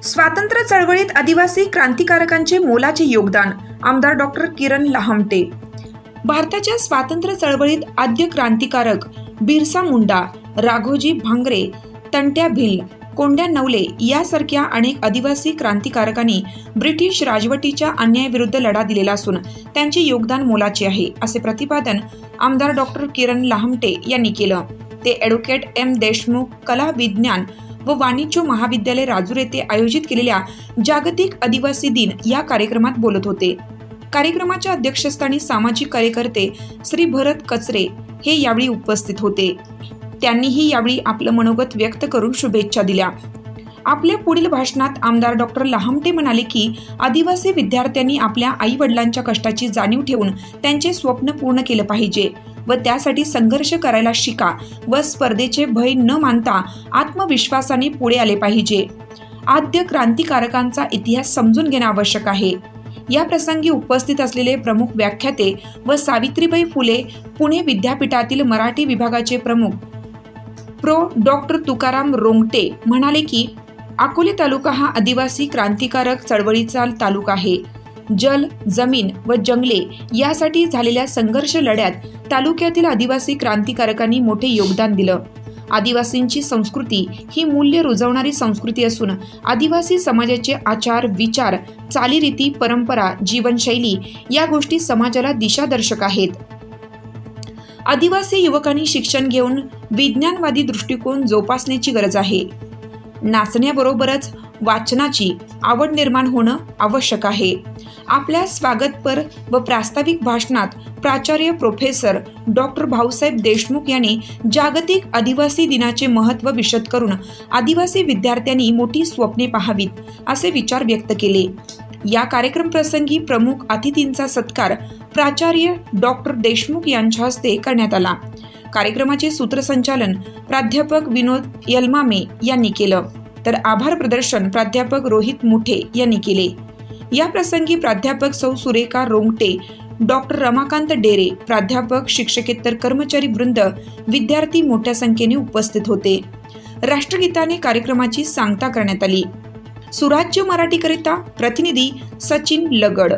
स्वातंत्र्य चळवळीत आदिवासी क्रांतिकारकांचे मोलाचे योगदान। आमदार डॉक्टर किरण लहामटे। भारताच्या स्वातंत्र्य चळवळीत आद्य क्रांतिकारक बिरसा मुंडा, राघोजी भांगरे, तंट्या भिल, कोंड्या नवले यासारख्या अनेक आदिवासी क्रांतिकारकांनी ब्रिटिश राजवटीच्या अन्यायाविरुद्ध लढा दिलेला असून त्यांचे योगदान मोलाचे आहे, असे प्रतिपादन आमदार डॉक्टर किरण लहामटे यांनी केलं। ते ॲडव्होकेट एम देशमुख कला विज्ञान व वाणिज्य महाविद्यालय राजूर येथे आयोजित केलेल्या जागतिक आदिवासी दिन या कार्यक्रमात बोलत होते। कार्यक्रमाच्या अध्यक्षस्थानी सामाजिक कार्यकर्ते श्री भरत कचरे हे यावेळी उपस्थित होते। त्यांनीही यावेळी आपलं मनोगत व्यक्त करून शुभेच्छा दिल्या। आपल्या पुढील भाषणात आमदार डॉक्टर लहामटे म्हणाले की आदिवासी विद्यार्थ्यांनी आपल्या आई वडिलांच्या कष्टाची जाणीव ठेवून त्यांचे स्वप्न पूर्ण केलं पाहिजे व त्यासाठी संघर्ष करायला शिका व स्पर्धेचे भय न मानता आत्मविश्वासाने पुढे आले पाहिजे। आद्य क्रांतिकारकांचा इतिहास समजून घेणे आवश्यक आहे। या प्रसंगी उपस्थित असलेले प्रमुख व्याख्याते व सावित्रीबाई फुले पुणे विद्यापीठातील मराठी विभागाचे प्रमुख प्रो डॉक्टर तुकाराम रोंगटे म्हणाले की अकोले तालुका हा आदिवासी क्रांतिकारक चळवळीचा तालुका आहे। जल, जमीन व जंगले यासाठी झालेल्या संघर्ष लढ्यात तालुक्यातील आदिवासी क्रांतिकारकांनी मोठे योगदान दिलं। आदिवासींची संस्कृती ही मूल्य रुजवणारी संस्कृती असून आदिवासी समाजाचे आचार, विचार, चालीरीती, परंपरा, जीवनशैली या गोष्टी समाजाला दिशादर्शक आहेत। आदिवासी युवकांनी शिक्षण घेऊन विज्ञानवादी दृष्टिकोन जोपासण्याची गरज आहे। नाचण्याबरोबरच वाचनाची आवड निर्माण होणं आवश्यक आहे। आपल्या स्वागतपर व प्रास्ताविक भाषणात प्राचार्य प्रोफेसर डॉक्टर भाऊसाहेब देशमुख यांनी जागतिक आदिवासी दिनाचे महत्त्व विशद करून आदिवासी विद्यार्थ्यांनी मोठी स्वप्ने पाहावीत असे विचार व्यक्त केले। या कार्यक्रम प्रसंगी प्रमुख अतिथींचा सत्कार प्राचार्य डॉक्टर देशमुख यांच्या हस्ते करण्यात आला। कार्यक्रमाचे सूत्रसंचालन प्राध्यापक विनोद यलमामे यांनी केलं, तर आभार प्रदर्शन प्राध्यापक रोहित मुठे यांनी केले। या प्रसंगी प्राध्यापक सौ सुरेखा रोंगटे, डॉक्टर रमाकांत डेरे, प्राध्यापक, शिक्षकेतर कर्मचारी वृंद, विद्यार्थी मोठ्या संख्येने उपस्थित होते। राष्ट्रगीताने कार्यक्रमाची सांगता करण्यात आली। सुराज्य मराठीकरिता प्रतिनिधी सचिन लगड।